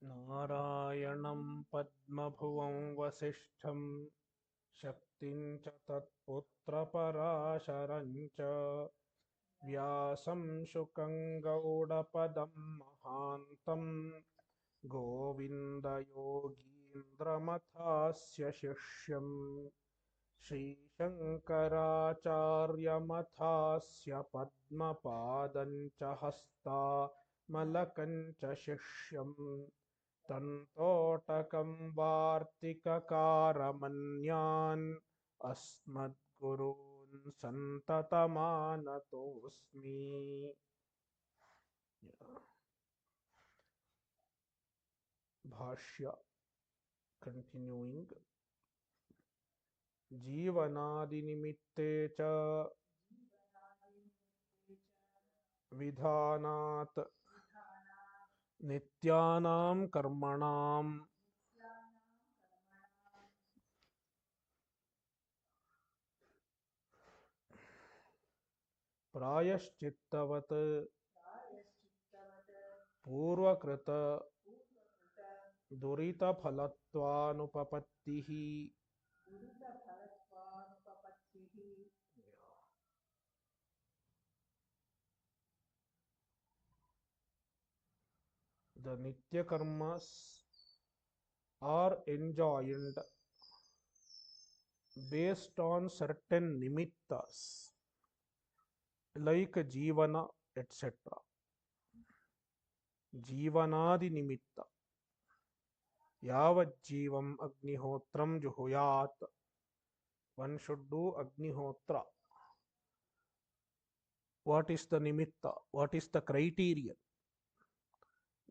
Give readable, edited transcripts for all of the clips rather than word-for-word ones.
नारायणं पद्मभुवं वसिष्ठं शक्तिं च तत्पुत्रपराशरं च व्यासं शुकं गौडपदं महान्तं गोविन्दयोगीन्द्रमथास्य शिष्यं श्रीशङ्कराचार्यमथास्य पद्मपादं च हस्तामलकं च शिष्यम् तन्तोटकं वार्तिककारमन्यान् अस्मद्गुरून् सन्ततमानतोऽस्मि। भाष्य continuing. जीवनादिनिमित्ते च विधानात् नित्यानां कर्मणां प्रायश्चित्तवत् पूर्वकृत दुरितफलत्वानुपपत्तिः। The nityakarmas are enjoined based on certain nimittas like jivana etc. Jivanadi nimitta. Yavat jivam agnihotram juhuyat. One should do agnihotra. What is the nimitta? What is the criterion?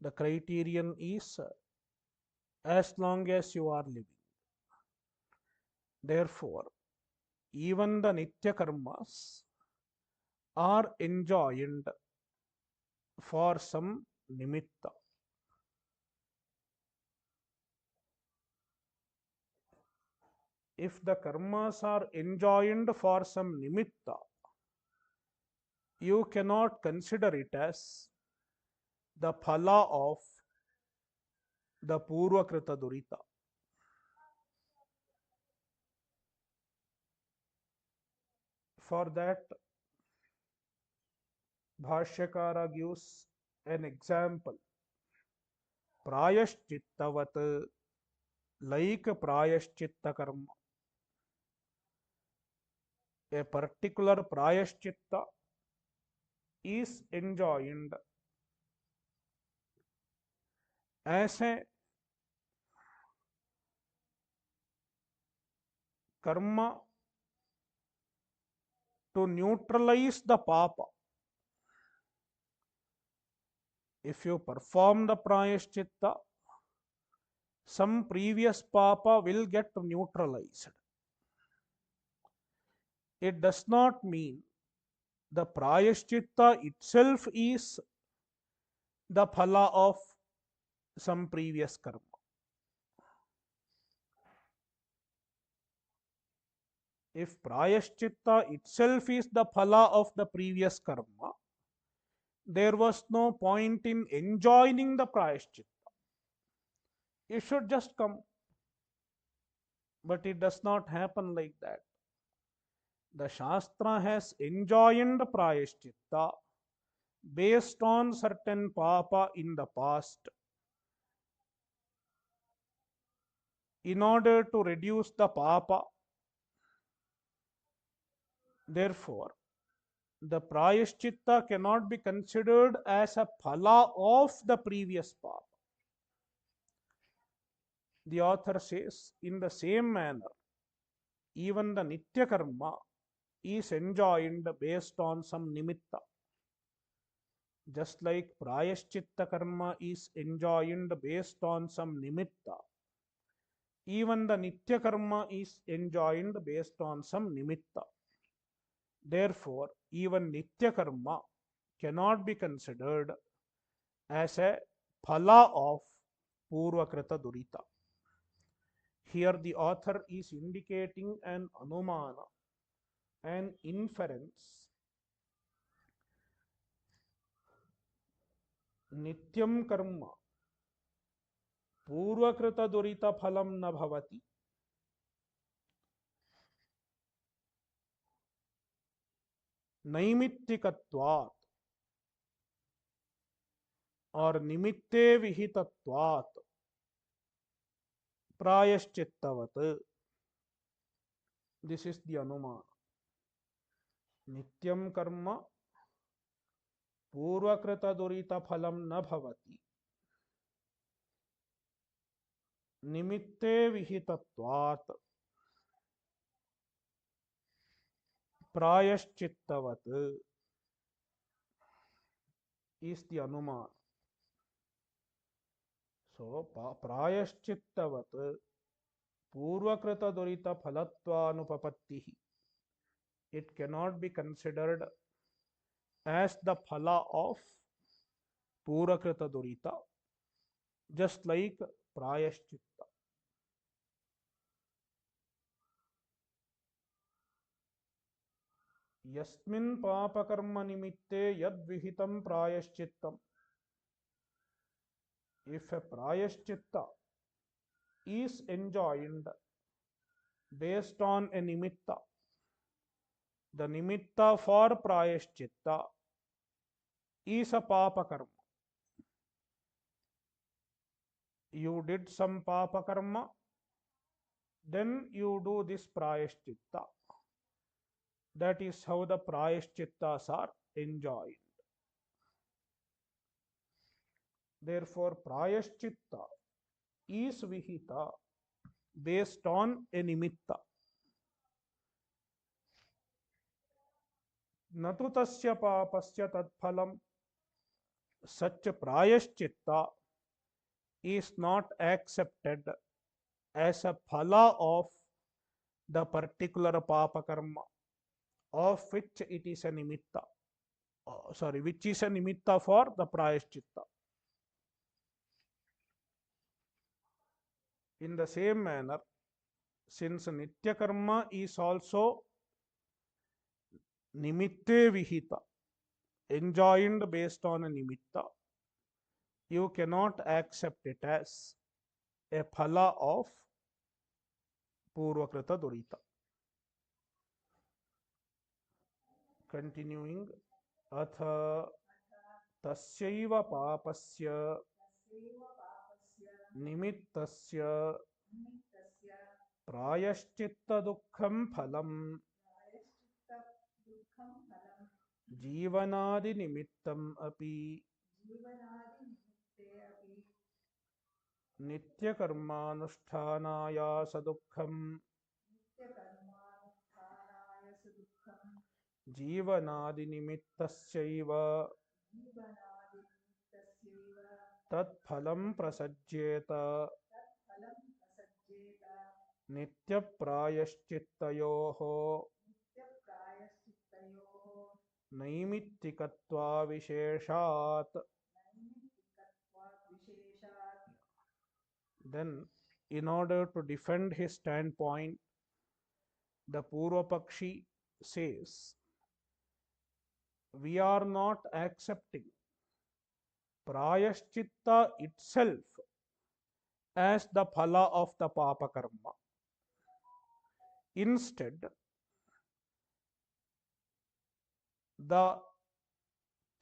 The criterion is as long as you are living. Therefore, even the nityakarmas are enjoined for some nimitta. If the karmas are enjoined for some nimitta, you cannot consider it as the phala of the purvakrita durita. For that, Bhashyakara gives an example. Prayashchittavat, like prayashchitta karma. A particular prayashchitta is enjoined as a karma to neutralize the papa. If you perform the prayashchitta, some previous papa will get neutralized. It does not mean the prayashchitta itself is the phala of some previous karma. If prayashchitta itself is the phala of the previous karma, there was no point in enjoining the prayashchitta. It should just come. But it does not happen like that. The Shastra has enjoined prayashchitta based on certain papa in the past in order to reduce the papa. Therefore, the prayashchitta cannot be considered as a phala of the previous papa. The author says, in the same manner, even the nityakarma is enjoined based on some nimitta. Just like prayashchitta karma is enjoined based on some nimitta, even the nityakarma is enjoined based on some nimitta. Therefore, even nityakarma cannot be considered as a phala of purvakrita durita. Here the author is indicating an anumana, an inference. Nityam karma पूर्वकृत दुरित फलम न भवति, नैमित्तिकत्वात् और निमित्ते विहितत्वात् प्रायश्चित्तवत्. This is the अनुमान. नित्यं कर्म पूर्वकृत दुरित फलम न भवति, निमित्ते विहितत्वात् प्रायश्चित्तवत् is the अनुमान. So प्रायश्चित्तवत् पूर्वकृत दुरित फलत्वानुपपत्तिः. It cannot be considered as the phala of पूर्वकृत दुरिता, just like प्रायश्चित्त. यस्मिन् पापकर्म निमित्ते यद् विहितं प्रायश्चित्तम्. If a prayashchitta is enjoined based on a nimitta, the nimitta for prayashchitta is a papa karma. You did some papa karma, then you do this prayashchitta. That is how the prayashchittas are enjoined. Therefore, prayashchitta is vihita based on a nimitta. Natu tasya papasya tatphalam. Such prayashchitta is not accepted as a phala of the particular papa karma of which it is a nimitta. Which is a nimitta for the prayashchitta. In the same manner, since nityakarma is also nimitte vihita, enjoined based on a nimitta, you cannot accept it as a phala of purvakrita durita. Continuing, atha tasyaiva papasya निमित्तस्य प्रायश्चित्त दुःखं फलम् जीवनादि निमित्तम् अपि नित्यकर्मानुष्ठानाय सदुःखम् जीवनादि निमित्तस्यैव तत्फलं प्रसज्येत नित्यप्रायश्चित्तयोः नैमित्तिकत्वाविशेषात्. Then, in order to defend his standpoint, the Purvapakshi says, we are not accepting prayashchitta itself as the phala of the papa karma. Instead, the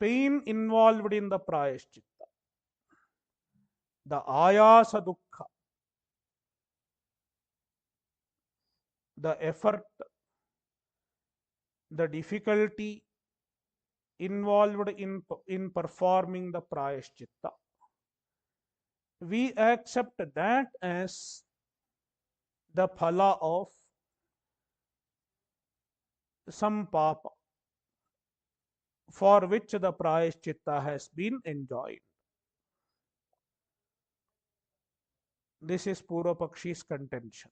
pain involved in the prayashchitta, the ayasa dukkha, the effort, the difficulty involved in performing the prayashchitta, we accept that as the phala of some papa for which the prayashchitta has been enjoined. This is Purvapakshi's contention.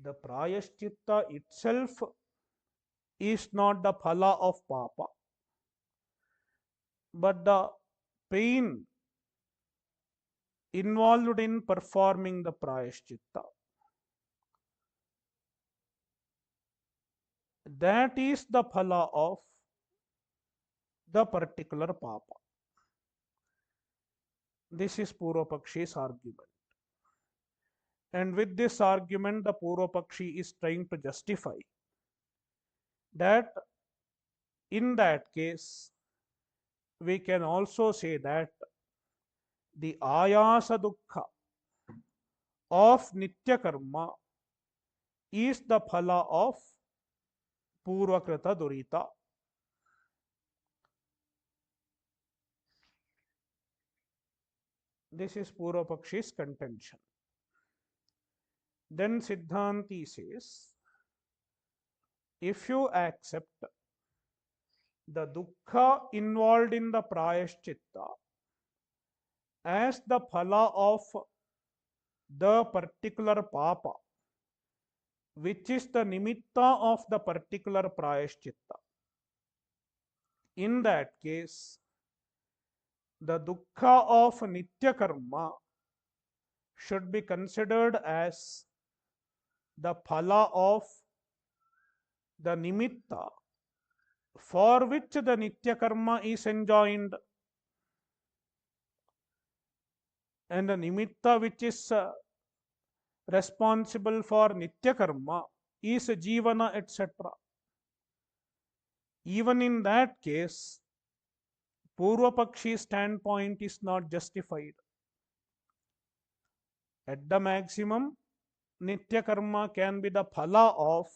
The prayashchitta itself is not the phala of papa, but the pain involved in performing the prayashchitta. That is the phala of the particular papa. This is Purvapakshi's argument. And with this argument, the Purvapakshi is trying to justify that in that case, we can also say that the ayasa dukkha of nityakarma is the phala of purvakrita durita. This is Purvapakshi's contention. Then Siddhanti says, if you accept the dukkha involved in the prayashchitta as the phala of the particular papa, which is the nimitta of the particular prayashchitta, in that case, the dukkha of nityakarma should be considered as the phala of the nimitta for which the nityakarma is enjoined, and the nimitta which is responsible for nityakarma is jivana, etc. Even in that case, Purvapakshi's standpoint is not justified. At the maximum, nityakarma can be the phala of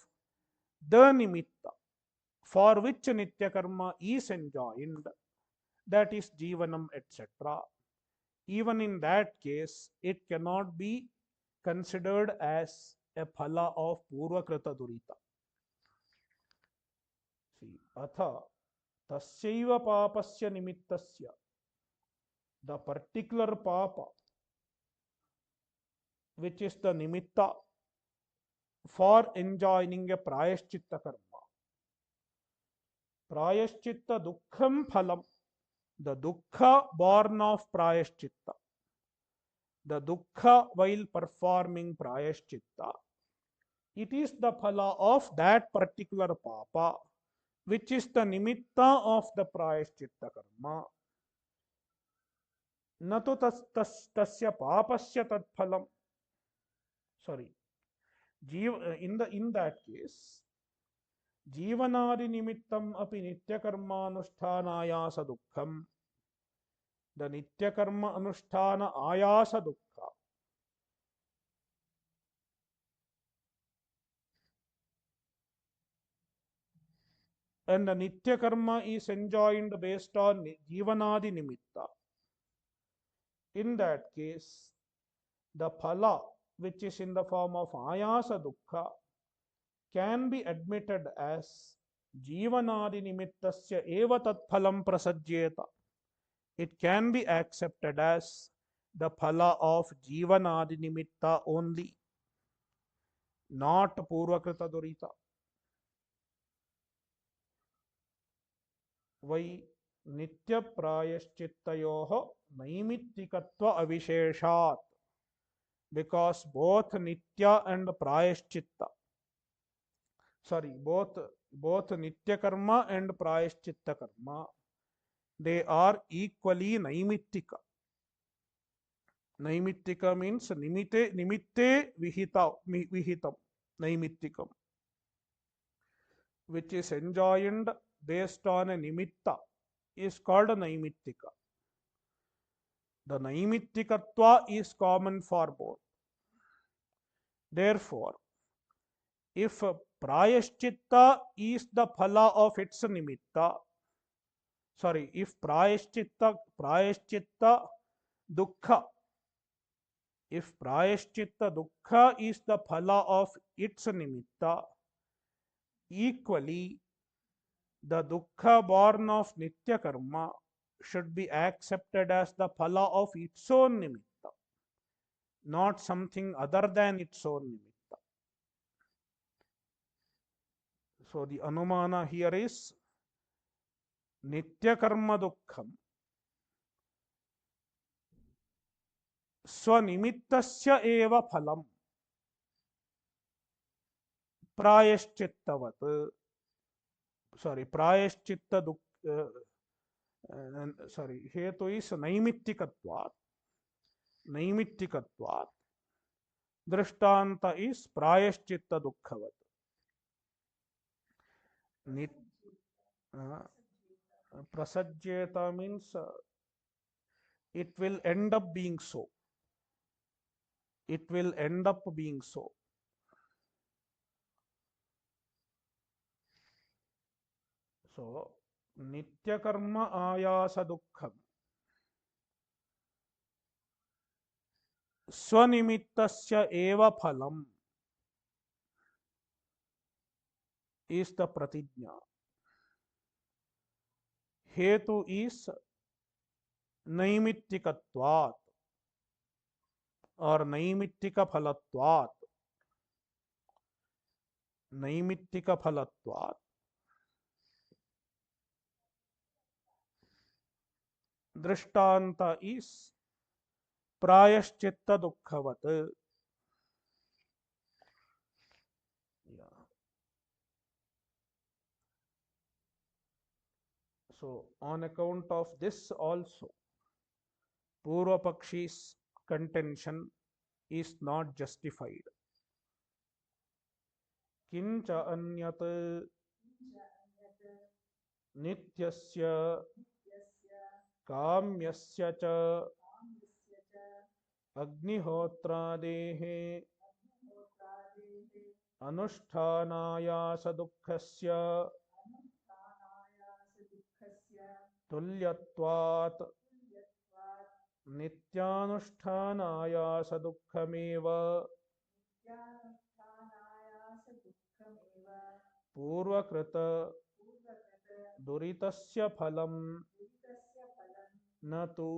the nimitta for which nityakarma is enjoined, that is jivanam, etc. Even in that case, it cannot be considered as a phala of purvakrita durita. See, atha tasyaiva papasya nimittasya, the particular papa which is the nimitta for enjoining a prayashchitta karma. Prayashchitta dukkham phalam, the dukkha born of prayashchitta, the dukkha while performing prayashchitta, it is the phala of that particular papa, which is the nimitta of the prayashchitta karma. Natu tasya papasya tat phalam. Sorry. In that case, जीवनादि निमित्तम अपि नित्यकर्मानुष्ठान आयास दुःखम, the nityakarma anusthana ayasa dukkha, and the nityakarma is enjoined based on jivanadi nimitta. In that case, the phala, which is in the form of ayasa dukkha, can be admitted as jivanadi nimittasya eva tat phalam prasajyeta. It can be accepted as the phala of jivanadi nimitta only, not purvakrita durita. Why nitya prayashchittayoho naimittikatva avisheshat, because both nitya and prayashchitta, both nitya karma and prayashchitta karma, they are equally naimittika. Naimittika means nimitte vihitam, naimittikam, which is enjoined based on a nimitta, is called a naimittika. The naimittikatva is common for both. Therefore, if prayashchitta is the phala of its nimitta, if prayashchitta dukkha, if prayashchitta dukkha is the phala of its nimitta, equally the dukkha born of nitya karma should be accepted as the phala of its own nimitta, not something other than its own nimitta. So the anumana here is nityakarma dukkham स्वनिमित्तस्य एव फलम प्रायश्चित्तवत्. प्रायश्चित्त हेतु is नैमित्तिकत्वात्. naimittikatvat. Drishtanta is prayashchitta dukkhavat. Nit, uh, prasajjeta means it will end up being so. It will end up being so. So, nityakarma ayasa dukkham. Swanimittasya eva phalam is the pratijna. Hetu is naimittikatvat or naimittika phalatvat. Naimittika phalatvat. Drishtanta is prayashchitta dukkhavat. Yeah. So, on account of this also, Purva Pakshi's contention is not justified. Kincha anyat nityasya kamyasya cha agnihotradehe अनुष्ठानाया सदुःखस्य तुल्यत्वात् नित्यानुष्ठानाया सदुःखमेव पूर्वकृत दुरितस्य फलं न तु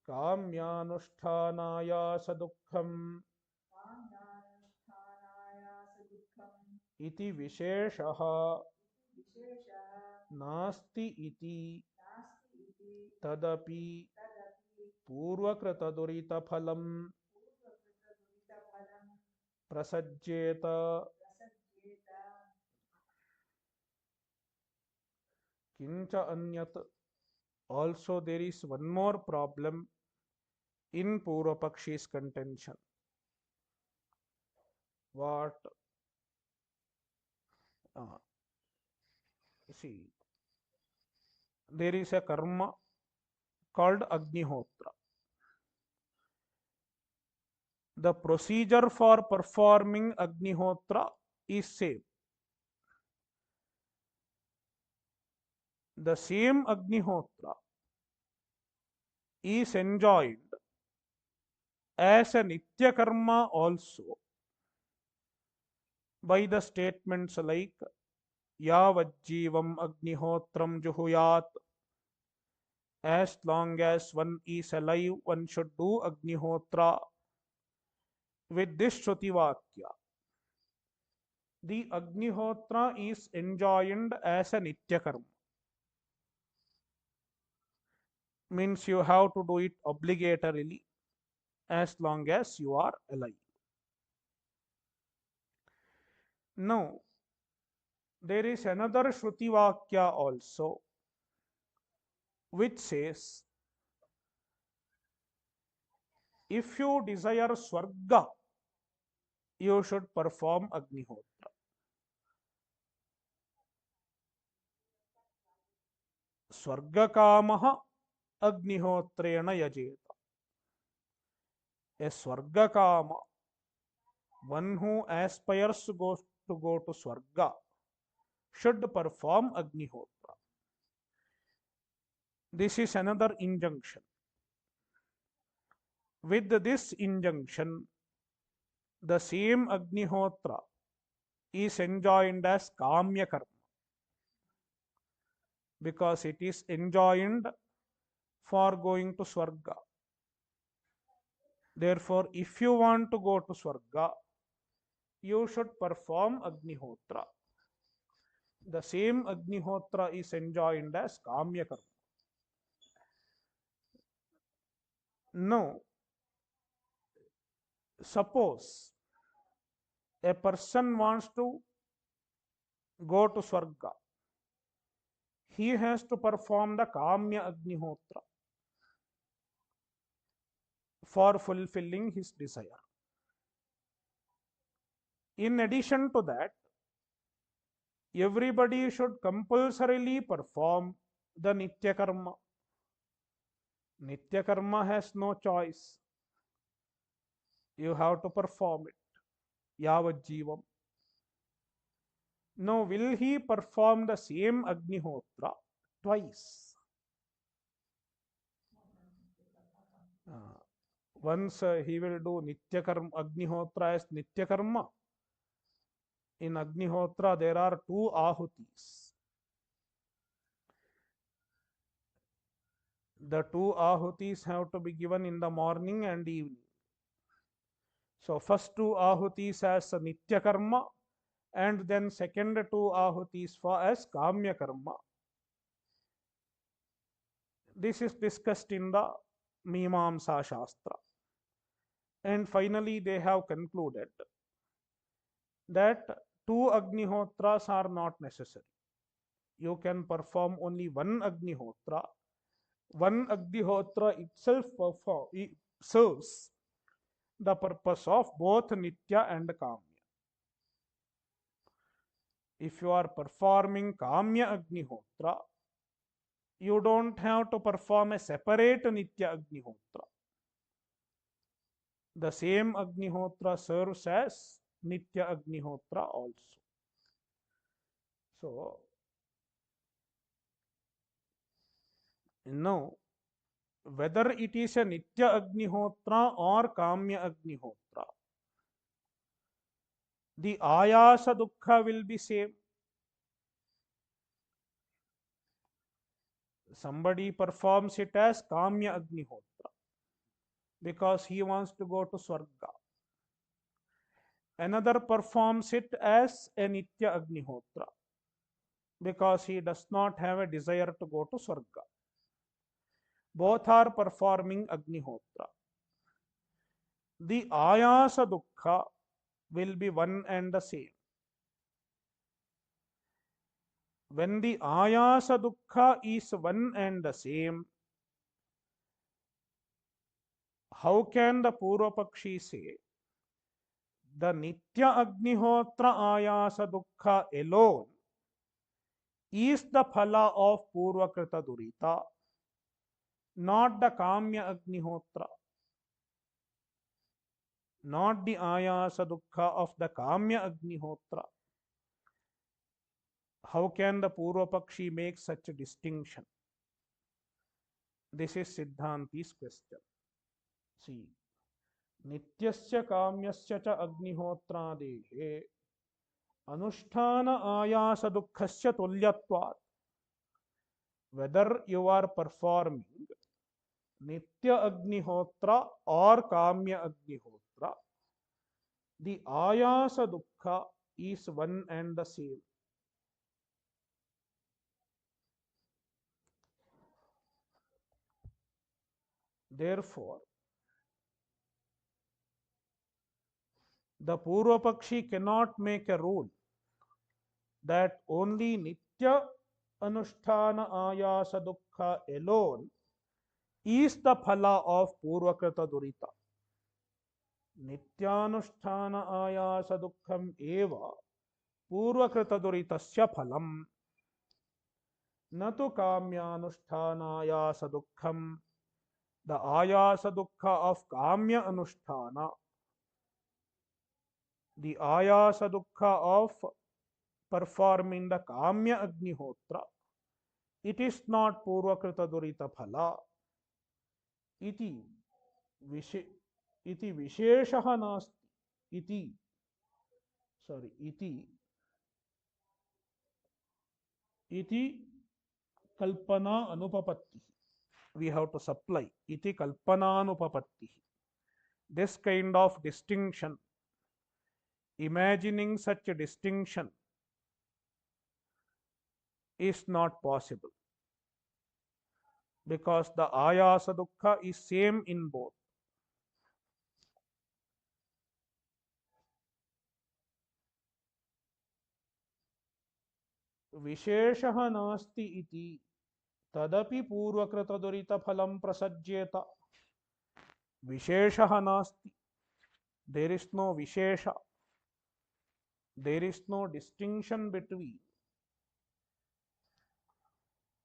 काम्यानुष्ठानाया सदुःखम् इति विशेषः नास्ति इति तदपि पूर्वकृतदुरितफलं प्रसज्येत. Kincha anyat. Also there is one more problem in Purva Pakshi's contention. What? See, there is a karma called Agnihotra. The procedure for performing Agnihotra is same. The same Agnihotra is enjoined as a nityakarma also by the statements like yavajjivam agnihotram juhuyat. As long as one is alive, one should do Agnihotra. With this Shruti Vakya, the Agnihotra is enjoined as a nityakarma. Means you have to do it obligatorily as long as you are alive. Now, there is another Shruti Vakya also which says, if you desire Swarga, you should perform Agnihotra. Swargakamaha Agnihotrena yajeta. A Swargakama, one who aspires to go to Swarga, should perform Agnihotra. This is another injunction. With this injunction, the same Agnihotra is enjoined as kamya-karma because it is enjoined for going to Swarga. Therefore, if you want to go to Swarga, you should perform Agnihotra. The same Agnihotra is enjoined as kamya-karma. Now, suppose a person wants to go to Swarga. He has to perform the kamya Agnihotra. for fulfilling his desire. In addition to that, everybody should compulsorily perform the nityakarma. Nityakarma has no choice. You have to perform it. Yavat jivam. Now, will he perform the same Agnihotra twice? Uh, Once he will do Nityakarma, Agnihotra as Nityakarma. In Agnihotra, there are two ahutis. The two ahutis have to be given in the morning and evening. So, first two ahutis as Nityakarma, and then second two ahutis for as kamya-karma. This is discussed in the Mimamsa Shastra. And finally, they have concluded that two Agnihotras are not necessary. You can perform only one Agnihotra. One Agnihotra itself serves the purpose of both Nitya and Kamya. If you are performing Kamya Agnihotra, you don't have to perform a separate Nitya Agnihotra. The same Agnihotra serves as Nitya Agnihotra also. So, now, whether it is a Nitya Agnihotra or Kamya Agnihotra, the ayasa dukkha will be same. Somebody performs it as Kamya Agnihotra because he wants to go to Swarga. Another performs it as a Nitya Agnihotra because he does not have a desire to go to Swarga. Both are performing Agnihotra. The ayasa dukkha will be one and the same. When the ayasa dukkha is one and the same, how can the Purvapakshi say the Nitya Agnihotra ayasa dukkha alone is the phala of Purvakrita Durita, not the Kamya Agnihotra, not the ayasa dukkha of the Kamya Agnihotra? How can the Purvapakshi make such a distinction? This is Siddhanti's question. See, Nityasya Kamyasya cha Agnihotradehe Anusthana ayasa dukkhasya tulyatvat. Whether you are performing Nitya Agnihotra or Kamya Agnihotra, the ayasa dukkha is one and the same. Therefore, the Purvapakshi cannot make a rule that only Nitya Anusthana ayasa dukkha alone is the phala of Purvakrita Durita. Nityanusthana ayasa dukkham eva Purvakrita Duritasya phalam. Natu kamyanusthana ayasa dukkham. The ayasa dukkha of kamya anusthana, the ayasa dukkha of performing the kamya agnihotra, it is not Purvakrita Durita phala. Iti visheshaha nasti. Iti kalpana anupapatti. We have to supply iti kalpana anupapatti. This kind of distinction, imagining such a distinction is not possible because the ayasa dukkha is same in both. Visheshaha nasti iti tadapi purvakrita durita phalam prasajyeta. Visheshaha nasti. There is no Vishesha. There is no distinction between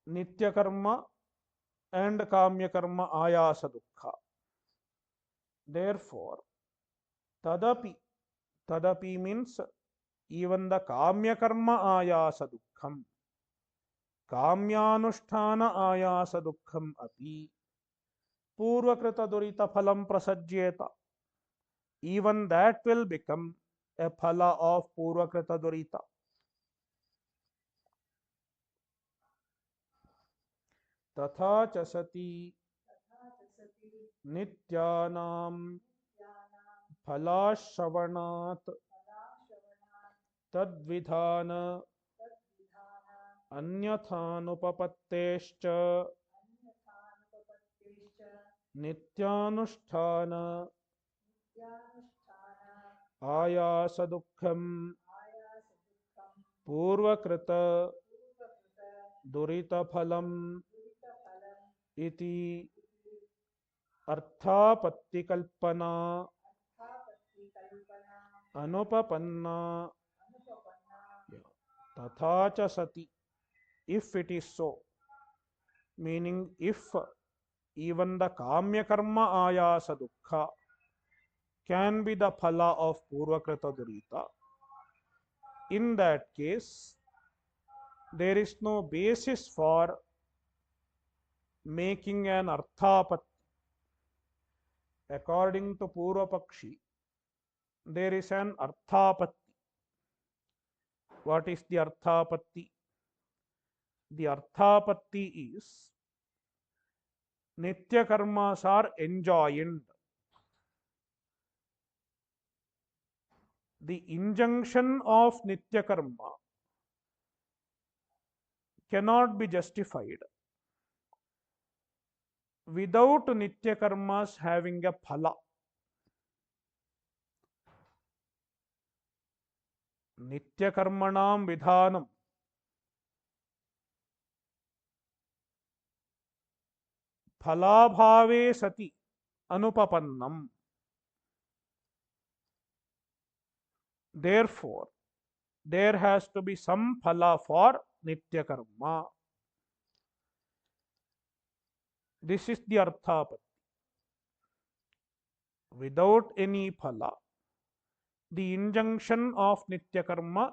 nityakarma and kamya-karma ayasa dukkha. Therefore, tadapi, tadapi means even the kamya-karma ayasa dukkham, kamyanusthana ayasa dukkham api, purvakrita durita phalam prasajyeta. Even that will become a phala of purvakrita durita. Tatha cha sati nityanam phalashavanat tadvidhana अन्यथानुपपत्तेश्च नित्यानुष्ठान आयासदुःखम् पूर्वकृत दुरितफलम् इति अर्थापत्तिकल्पना अनुपपन्ना तथा च सति. If it is so, meaning if even the kamya-karma ayasa dukkha can be the phala of purvakrita durita, in that case there is no basis for making an arthapatti. According to Purvapakshi, there is an arthapatti. What is the arthapatti? The arthapatti is nityakarmas are enjoined. The injunction of nityakarma cannot be justified without nityakarmas having a phala. Nityakarmanam vidhanam phalabhave sati anupapannam. Therefore, there has to be some phala for nityakarma. This is the arthapatti. Without any phala, the injunction of nityakarma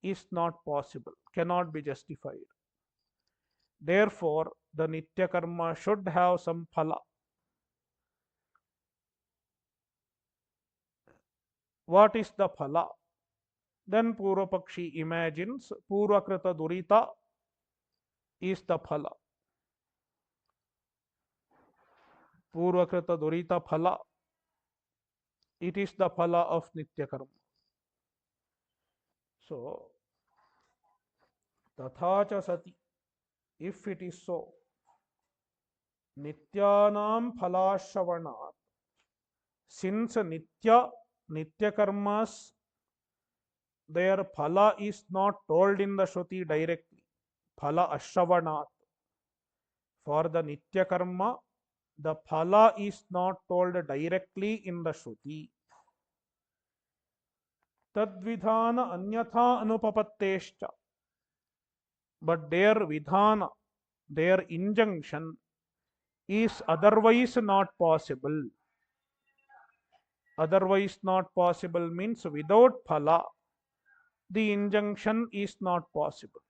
is not possible, cannot be justified. Therefore, the nityakarma should have some phala. What is the phala? Then Purvapakshi imagines Purvakrita durita is the phala. Purvakrita durita phala. It is the phala of nityakarma. So, tatha cha sati. If it is so, nityanam phalashavanat. Since nityakarmas, their phala is not told in the Shruti directly. Phala ashravanat. For the nityakarma, the phala is not told directly in the Shruti. Tadvidhana anyatha anupapatteshcha. But their vidhana, their injunction is otherwise not possible. Otherwise not possible means without phala, the injunction is not possible.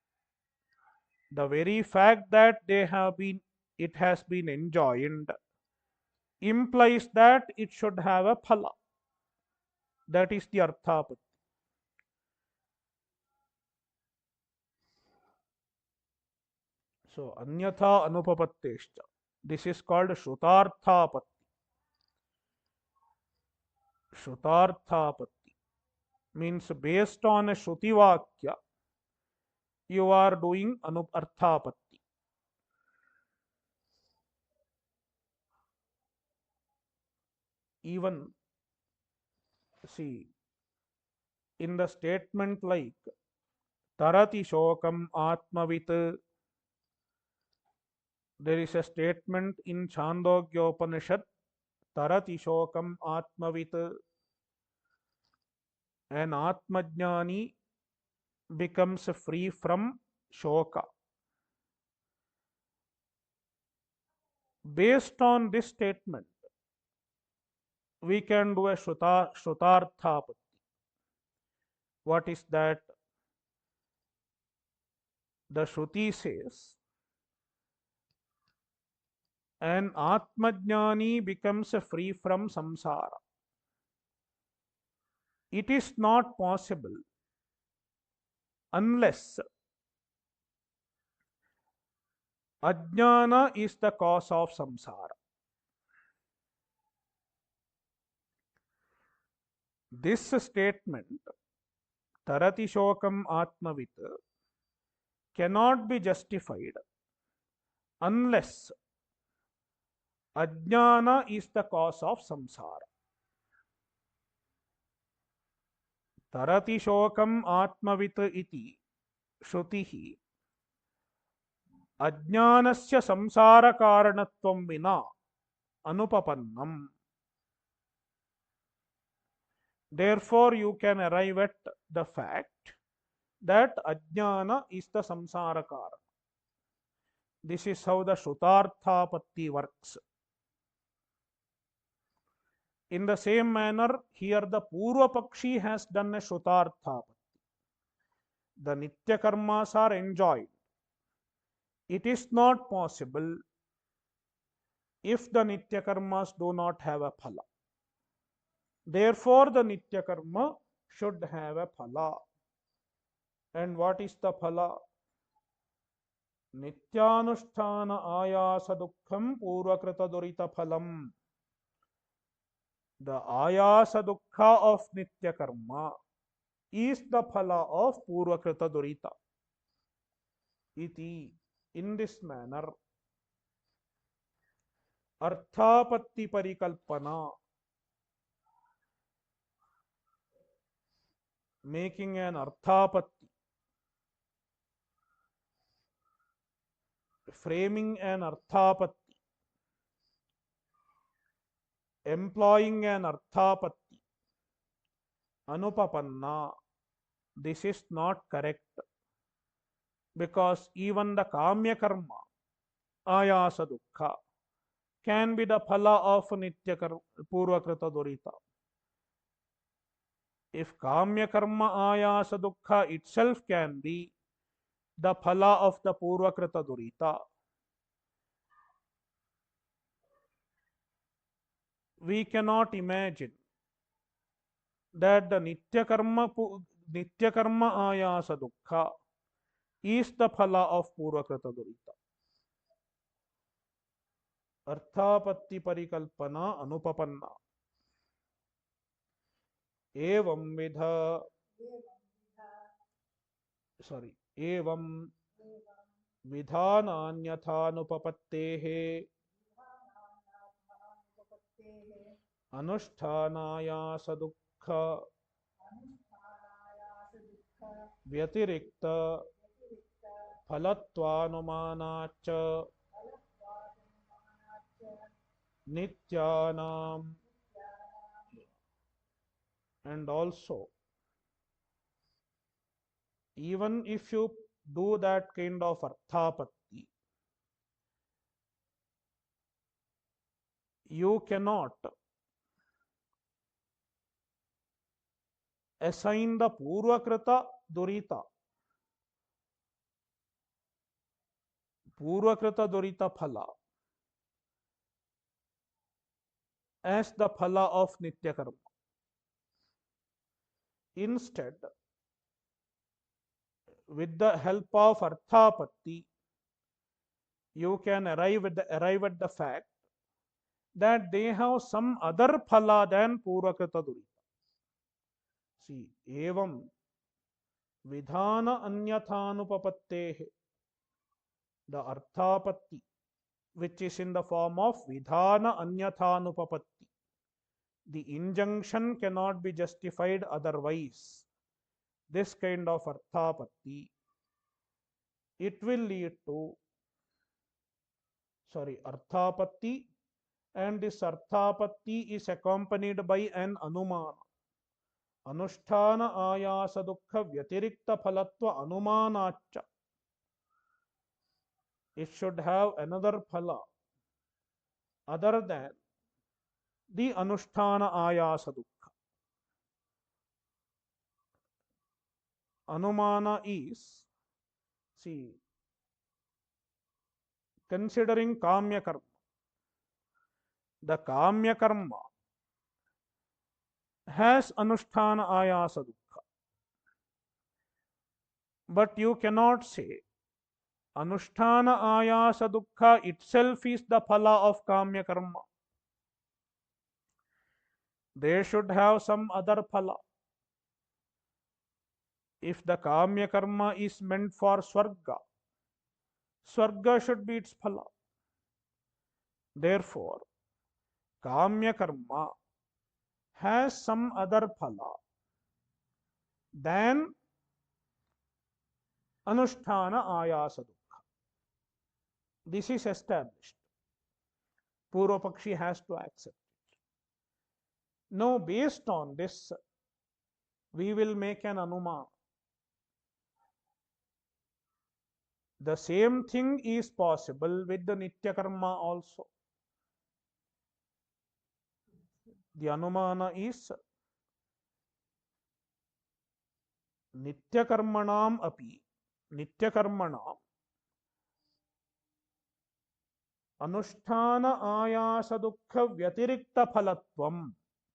The very fact that it has been enjoined implies that it should have a phala. That is the arthapatti. So, anyatha anupapatteshcha. This is called shrutarthapatti. Shrutarthapatti means based on a shruti vakya, you are doing arthapatti. Even, see, in the statement like tarati shokam atmavit, there is a statement in Chandogya Upanishad tarati shokam atmavit. An atmajnani becomes free from shoka. Based on this statement, we can do a shrutartha. What is that? The Shruti says, an Atmajnani becomes free from samsara. It is not possible unless Ajnana is the cause of samsara. This statement, Tarati Shokam Atmavit, cannot be justified unless Ajnana is the cause of samsara. Tarati Shokam Atmavit iti Shrutihi Ajnanasya samsara karanatvam vina anupapannam. Therefore, you can arrive at the fact that ajnana is the samsara karana. This is how the Shrutarthapatti works. In the same manner, here the Purva Pakshi has done a Shrutarthapatti. The nityakarmas are enjoyed. It is not possible if the nityakarmas do not have a phala. Therefore, the nityakarma should have a phala. And what is the phala? Nityanusthana ayasa dukkham purvakrita durita phalam. The ayasa dukkha of nityakarma is the phala of purvakrita durita. Iti. In this manner, arthapatti parikalpana, making an arthapatti, framing an arthapatti, employing an arthapatti, anupapanna, this is not correct, because even the kamya-karma, ayasa dukkha, can be the phala of nityakarma, purvakrita durita. If kamya-karma ayasa dukkha itself can be the phala of the purvakrita durita, we cannot imagine that the nityakarma ayasa dukkha is the phala of purvakrita durita. Arthapatti parikalpana anupapanna. Evam vidha, evam vidhananyathanupapattehe अनुष्ठानायास दुःख व्यतिरिक्त फलत्वानुमानाच्च nityanam. And also, even if you do that kind of arthapatti, you cannot assign the purvakrita durita phala as the phala of nityakarma. Instead, with the help of arthapatti, you can arrive at the fact that they have some other phala than purvakrita durita. See, evam vidhana anyathanupapattehe, the arthapatti, which is in the form of vidhana anyathanupapatti. The injunction cannot be justified otherwise. This kind of arthapatti, it will lead to, arthapatti and this arthapatti is accompanied by an anumana. Anusthana ayasa dukkha vyatirikta phalatva anumanacha. It should have another phala other than the anusthana ayasa dukkha. Anumana is, see, considering kamya-karma. The kamya-karma has anusthana ayasa dukkha. But you cannot say anusthana ayasa dukkha itself is the phala of kamya-karma. They should have some other phala. If the kamya-karma is meant for swarga, swarga should be its phala. Therefore, kamya-karma has some other phala than anusthana ayasa dukkha. This is established. Purva Pakshi has to accept it. Now, based on this, we will make an anumana. The same thing is possible with the nityakarma also. The anumana is nityakarmanam api, nityakarmanam अनुष्ठान आयास दुख व्यतिरिक्त फलत्वम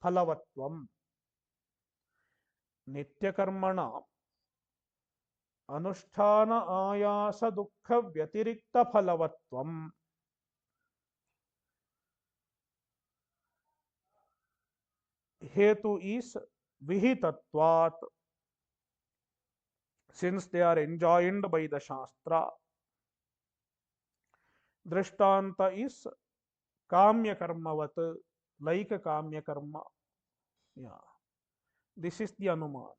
फलवत्वम नित्यकर्मणा अनुष्ठान आयास दुख व्यतिरिक्त फलवत्वम हेतु is vihitatvat, since they are enjoined by the shastra. Drishtanta is kamya-karmavat, like kamya-karma. Yeah, this is the anumana.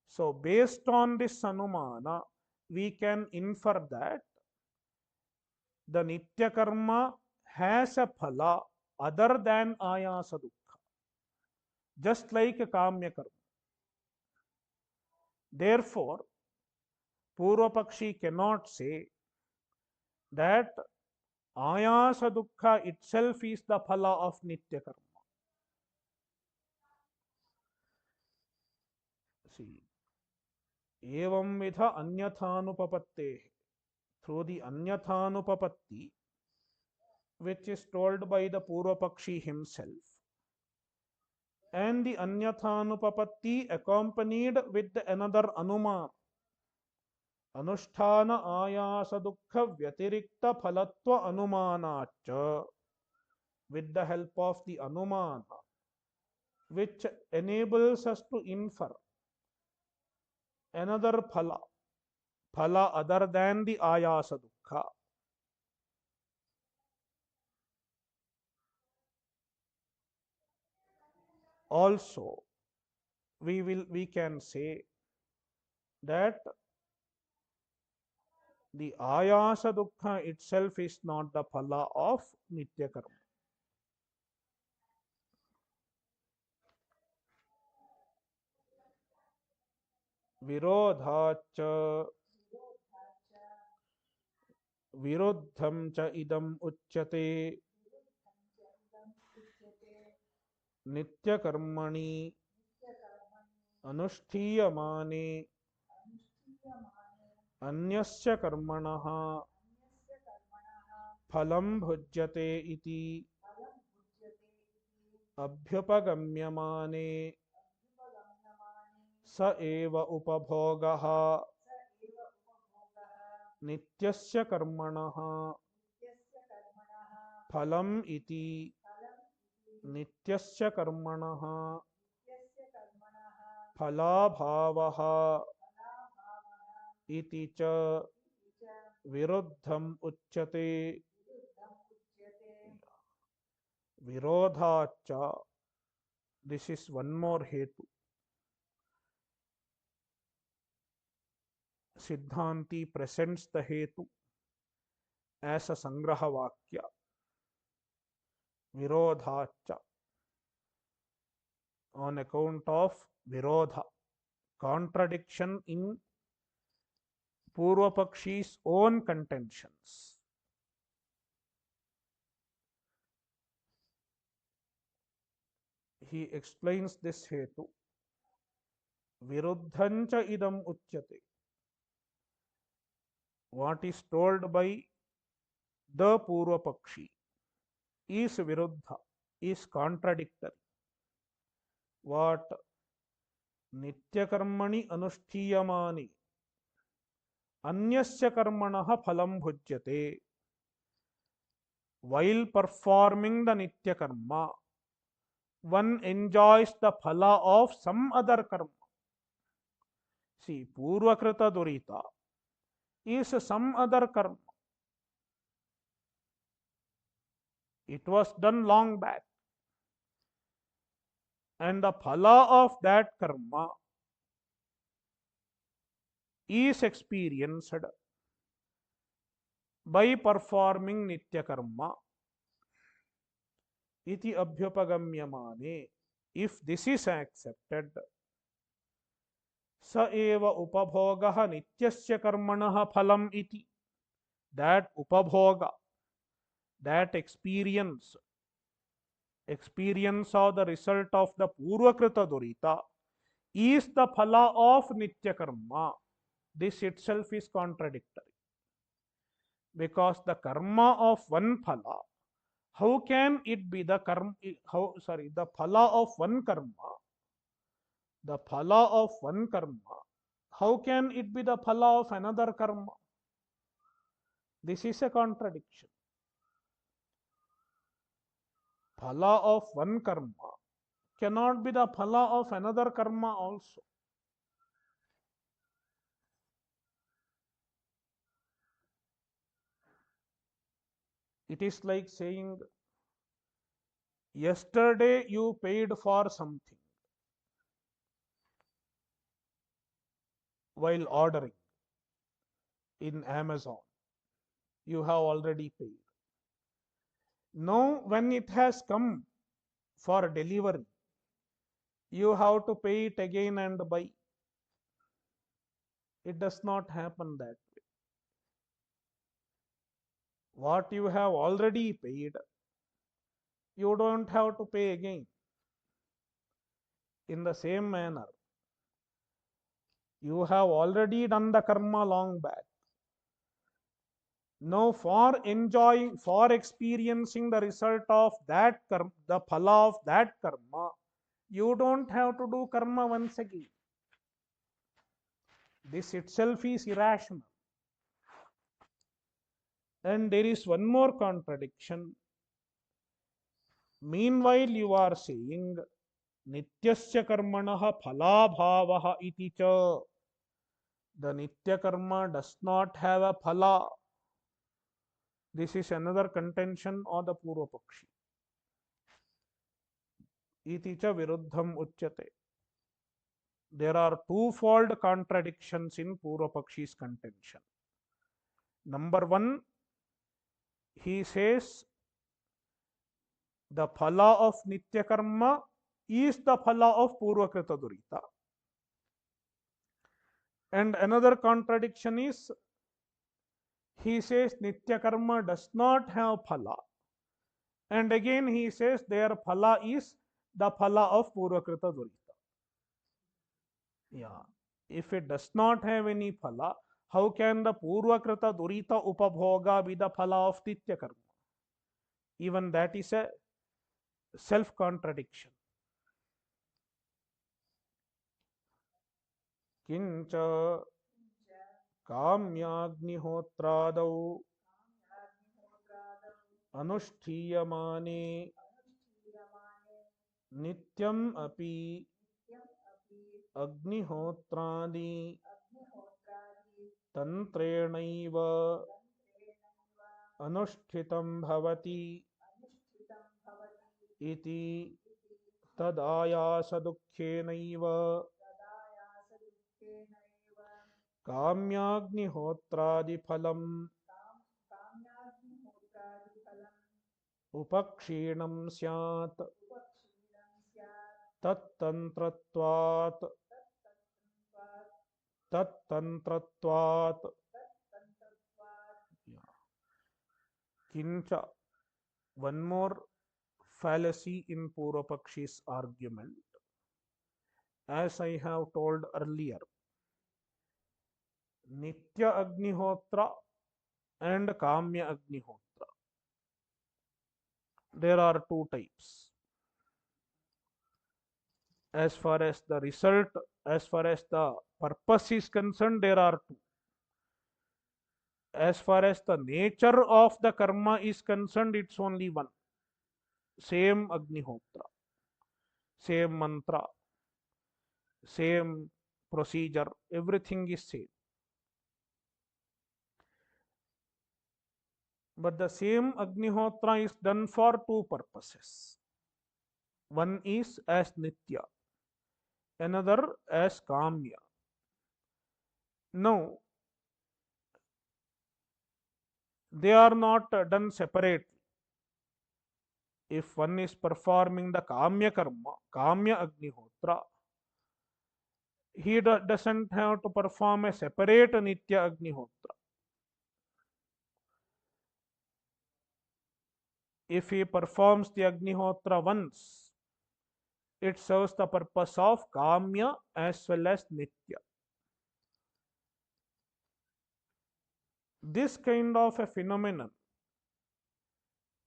So based on this anumana, we can infer that the nityakarma has a phala other than ayasa dukkha, just like a kamya-karma. Therefore, Purva Pakshi cannot say that ayasa dukkha itself is the phala of nityakarma. See, evam vidha anyathanupapatte, through the anyathanupapatti, which is told by the Purva Pakshi himself, and the anyathanupapatti accompanied with another anumana, अनुष्ठान आयास दुख व्यतिरिक्त फलत्व अनुमानाच, with the help of the anumana, which enables us to infer another phala other than the ayasa dukkha. Also, we can say that the ayasa dukkha itself is not the phala of nityakarma. विरोधाच्च विरुद्धं च इदम् उच्यते नित्यकर्मणि अनुष्ठीयमाने अन्यस्य कर्मणः फलं भुज्यते इति अभ्युपगम्यमाने स एव उपभोगः नित्यस्य कर्मणः फलम् इति नित्यस्य कर्मणः फलाभावः इति च विरुद्धम् उच्यते विरोधाच्च. This is one more hetu. Siddhanti presents the hetu as a sangraha vakya. virodhacha, on account of virodha, contradiction in Purvapakshi's own contentions. He explains this hetu. Viruddhancha idam uchyate. What is told by the Purvapakshi is viruddha, is contradictory. What nityakarmani anushtiyamani अन्यस्य कर्मणः फलं भुज्यते. While performing the nityakarma, one enjoys the phala of some other karma. See, purvakrita durita is some other karma. It was done long back, and the phala of that karma is experienced by performing nityakarma. Iti abhyupagamyamane. If this is accepted, स एव उपभोगः नित्यस्य कर्मणः फलम् इति. That upabhoga, that experience of the result of the purvakrita durita is the phala of nityakarma. This itself is contradictory, because the karma of one phala, how can it be the karma, the phala of one karma, the phala of one karma, how can it be the phala of another karma? This is a contradiction. Phala of one karma cannot be the phala of another karma also. It is like saying, yesterday you paid for something while ordering in Amazon. You have already paid. Now, when it has come for delivery, you have to pay it again and buy. It does not happen that way. What you have already paid, you don't have to pay again. In the same manner, you have already done the karma long back. Now, for enjoying, for experiencing the result of that karma, the phala of that karma, you don't have to do karma once again. This itself is irrational. And there is one more contradiction. Meanwhile, you are saying nityasya karmanaha phalabhavaha iti cha. The nitya karma does not have a phala. This is another contention of the Purvapakshi. Iti cha viruddham uchyate. There are twofold contradictions in Purvapakshi's contention. Number one, he says the phala of nityakarma is the phala of purvakrita durita. And another contradiction is, he says nityakarma does not have phala. And again he says their phala is the phala of purvakrita durita. Yeah. If it does not have any phala, how can the purvakrita durita upabhoga be the phala of nityakarma? Even that is a self-contradiction. किंच काम्याग्निहोत्रादौ अनुष्ठीयमाने नित्यम अपि अग्निहोत्रादि तंत्रेणैव अनुष्ठितं भवति इति तदायास दुःखेनैव काम्याग्निहोत्रादि फलम् उपक्षीणं स्यात् तत्तन्त्रत्वात् तत्तन्त्रत्वात् kincha. One more fallacy in Purvapakshi's argument. As I have told earlier, Nitya Agnihotra and Kamya Agnihotra. There are two types. As far as the result, as far as the purpose is concerned, there are two. As far as the nature of the karma is concerned, it's only one. Same Agnihotra, same mantra, same procedure, everything is same. But the same Agnihotra is done for two purposes. One is as Nitya, another as Kamya. Now, they are not done separately. If one is performing the kamya-karma, Kamya Agnihotra, he doesn't have to perform a separate Nitya Agnihotra. If he performs the Agnihotra once, it serves the purpose of Kamya as well as Nitya. This kind of a phenomenon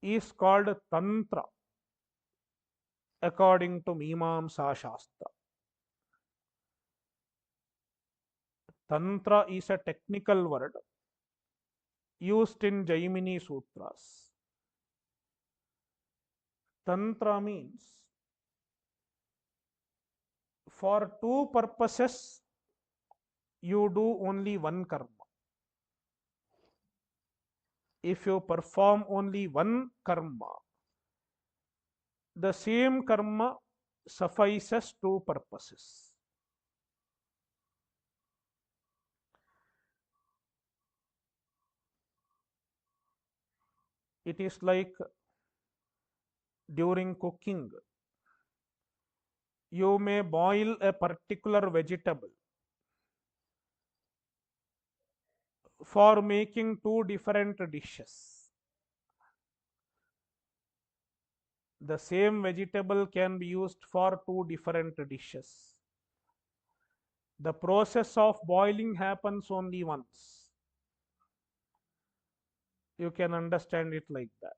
is called Tantra according to Mimamsa Shastra. Tantra is a technical word used in Jaimini Sutras. Tantra means for two purposes you do only one karma. If you perform only one karma, the same karma suffices two purposes. It is like during cooking, you may boil a particular vegetable for making two different dishes. The same vegetable can be used for two different dishes. The process of boiling happens only once. You can understand it like that.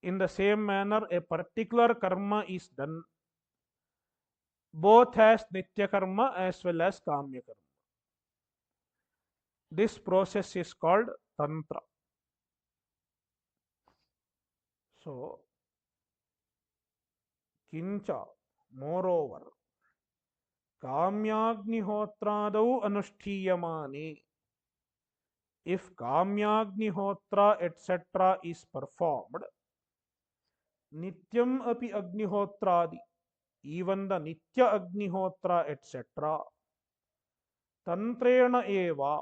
In the same manner, a particular karma is done both as nityakarma as well as kamya-karma. This process is called tantra. So, kincha, moreover, kamyagnihotrādau anushthiyamane. If kamyagnihotra etc. is performed, nityam api agnihotradi, even the nitya agnihotra etc. Tantrena eva,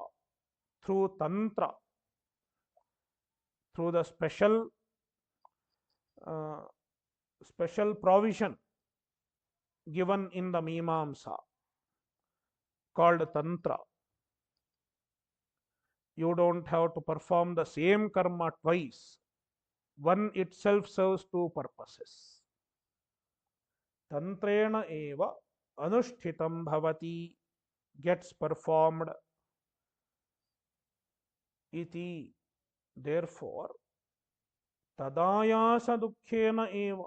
through tantra, through the uh, special provision given in the Mimamsa called tantra. You don't have to perform the same karma twice. One itself serves two purposes. Tantrena eva anushtitam bhavati, gets performed iti. Therefore, tadayasa dukkhena eva,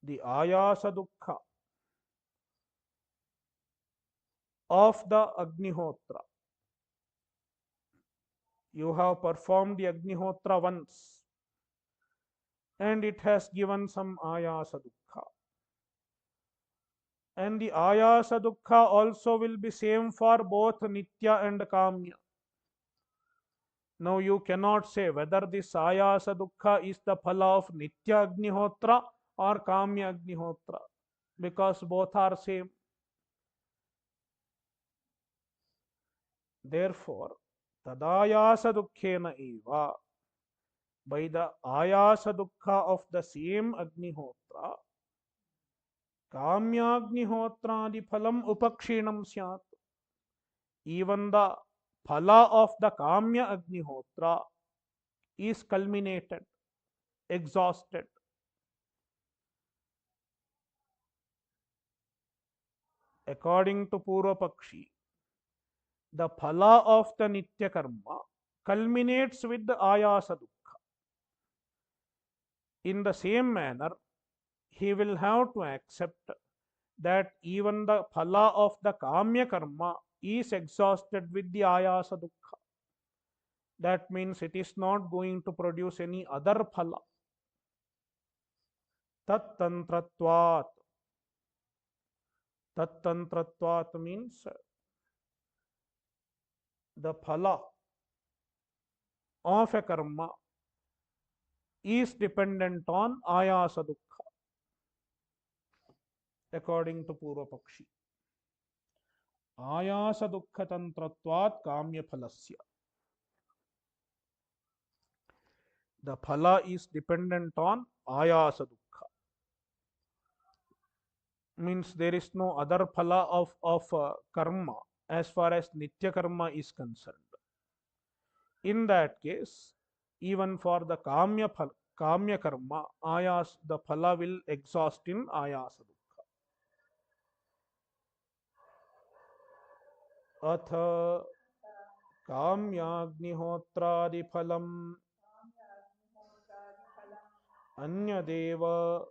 the ayasa dukkha of the Agnihotra. You have performed the Agnihotra once and it has given some ayasa dukkha. And the ayasa dukkha also will be same for both nitya and kamya. Now you cannot say whether this ayasa dukkha is the phala of nitya agnihotra or kamya agnihotra, because both are same. Therefore, tadayasa dukkhena eva, by the ayasa dukkha of the same Agnihotra, kamya-agnihotradi phalam upakshinam syat. Even the phala of the kamya-agnihotra is culminated, exhausted. According to Purva Pakshi, the phala of the nityakarma culminates with the ayasa dukkha. In the same manner, he will have to accept that even the phala of the kamya-karma is exhausted with the ayasa dukkha. That means it is not going to produce any other phala. Tat tantratvat. Tat tantratvat means the phala of a karma is dependent on ayasa dukkha, according to Purva Pakshi. Ayasa dukkha tantratvat kamya phalasya. The phala is dependent on ayasa dukkha. Means there is no other phala of karma as far as nityakarma is concerned. In that case, even for the kamya karma, the phala will exhaust in ayasa dukkha. Atha kamyagnihotradi phalam anyadeva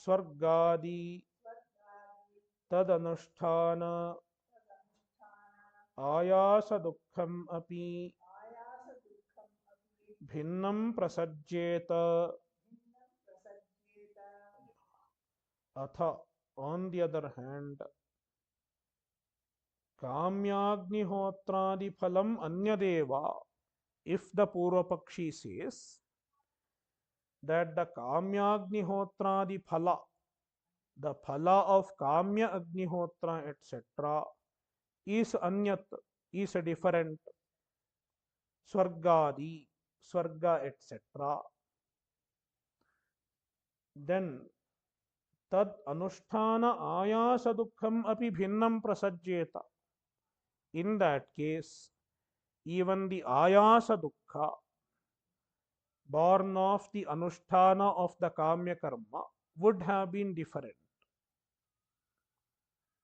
swargadi tadanusthana ayasa dukkham api भिन्नं प्रसज्येत. Atha, on the other hand, kamyagnihotradi phalam anyadeva, if the Purva Pakshi says that the kamyagnihotradi phala, the phala of kamya agnihotra etc. is anyat, is a different, swargadi, swarga etc. then tad anusthana ayasa dukkham api bhinnam prasajyeta. In that case, even the ayasa dukkha born of the anusthana of the kamya karma would have been different.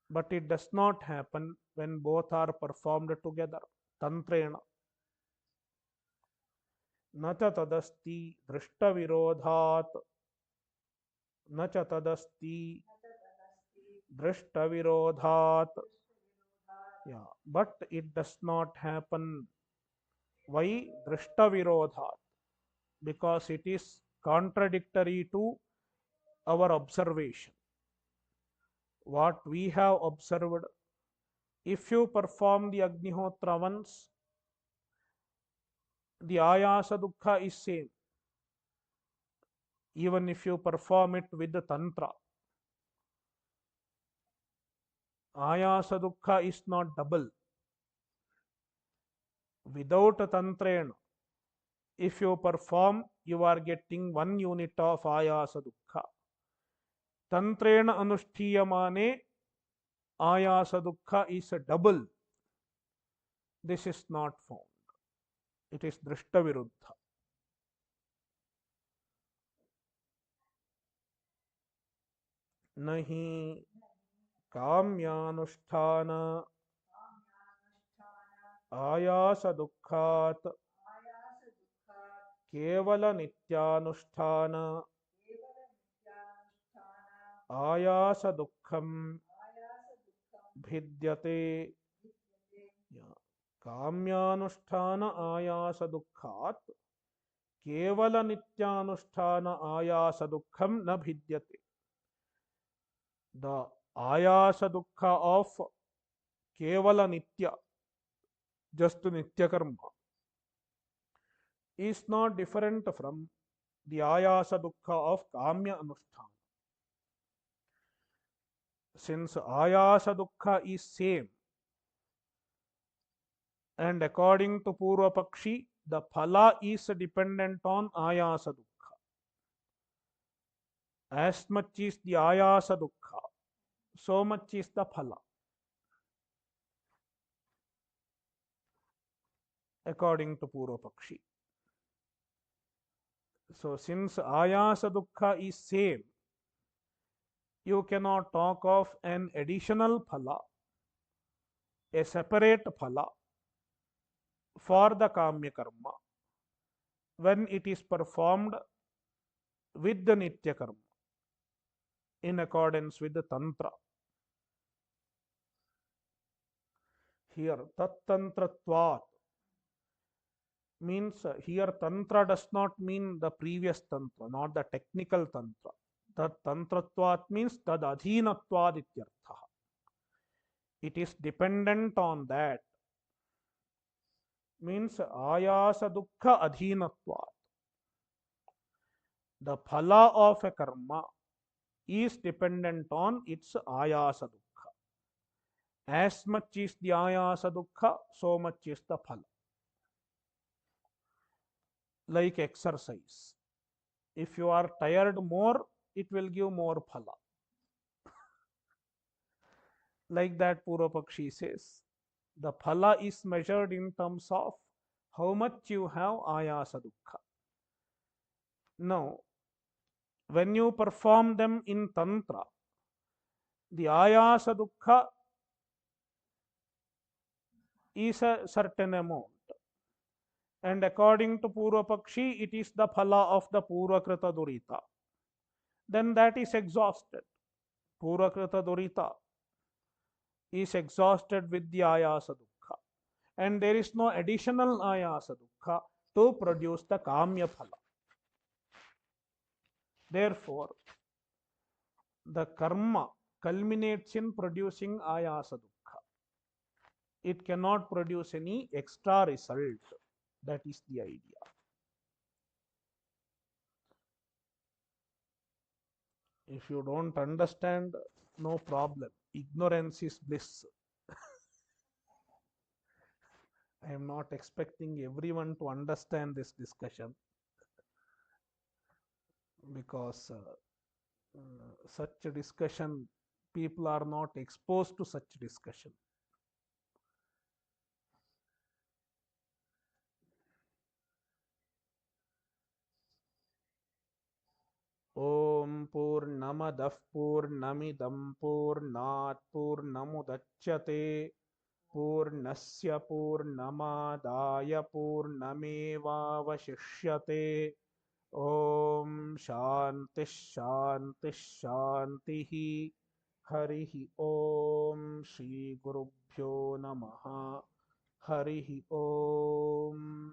But it does not happen when both are performed together, tantrena. न च तदस्ति दृष्टविरोधात्, न च तदस्ति दृष्टविरोधात्. Yeah, but it does not happen. Why? Drishtavirodhat. Because it is contradictory to our observation. What we have observed, if you perform the Agnihotra once, the ayasa dukkha is same. Even if you perform it with the tantra, ayasa dukkha is not double. Without a tantrena, if you perform, you are getting 1 unit of ayasa dukkha. Tantrena anushtiyamane ayasa dukkha is a double. This is not found. It is drishta viruddha. Nahi kamyanusthana ayasa dukkhat kevala nityanusthana ayasa dukkham भिद्यते. काम्यानुष्ठान आयास दुःखात् केवल नित्यानुष्ठान आयास दुःखम न भिद्यते. The ayasa dukkha of kevala nitya, just nityakarma, is not different from the ayasa dukkha of kamya anusthana. Since ayasa dukkha is same, and according to Purva Pakshi, the phala is dependent on ayasa dukkha. As much is the ayasa dukkha, so much is the phala, according to Purvapakshi. So since ayasa dukkha is same, you cannot talk of an additional phala, a separate phala for the kamya karma when it is performed with the nityakarma in accordance with the tantra. Here, tat tantratvat means here tantra does not mean the previous tantra, not the technical tantra. Tat tantratvat means tad adhinatvad ityartha. It is dependent on that, means ayasa dukkha adhinatvat. The phala of a karma is dependent on its ayasa dukkha. As much is the ayasa dukkha, so much is the phala. Like exercise. If you are tired more, it will give more phala. Like that Purvapakshi says, the phala is measured in terms of how much you have ayasa dukkha. Now, when you perform them in tantra, the ayasa dukkha is a certain amount. And according to Purvapakshi, it is the phala of the Purvakrita Durita. Then that is exhausted. Purvakrita Durita is exhausted with the ayasa dukkha. And there is no additional ayasa dukkha to produce the kamya phala. Therefore, the karma culminates in producing ayasa dukkha. It cannot produce any extra result. That is the idea. If you don't understand, no problem. Ignorance is bliss. I am not expecting everyone to understand this discussion, because such a discussion, people are not exposed to such discussion. Om Purnamadah Purnamidam Purnat Purnamudachyate Purnasya Purnamadaya Purnamevavashishyate. Om Shanti Shanti Shanti. Harihi Om Shri Gurubhyo Namaha. Harihi Om.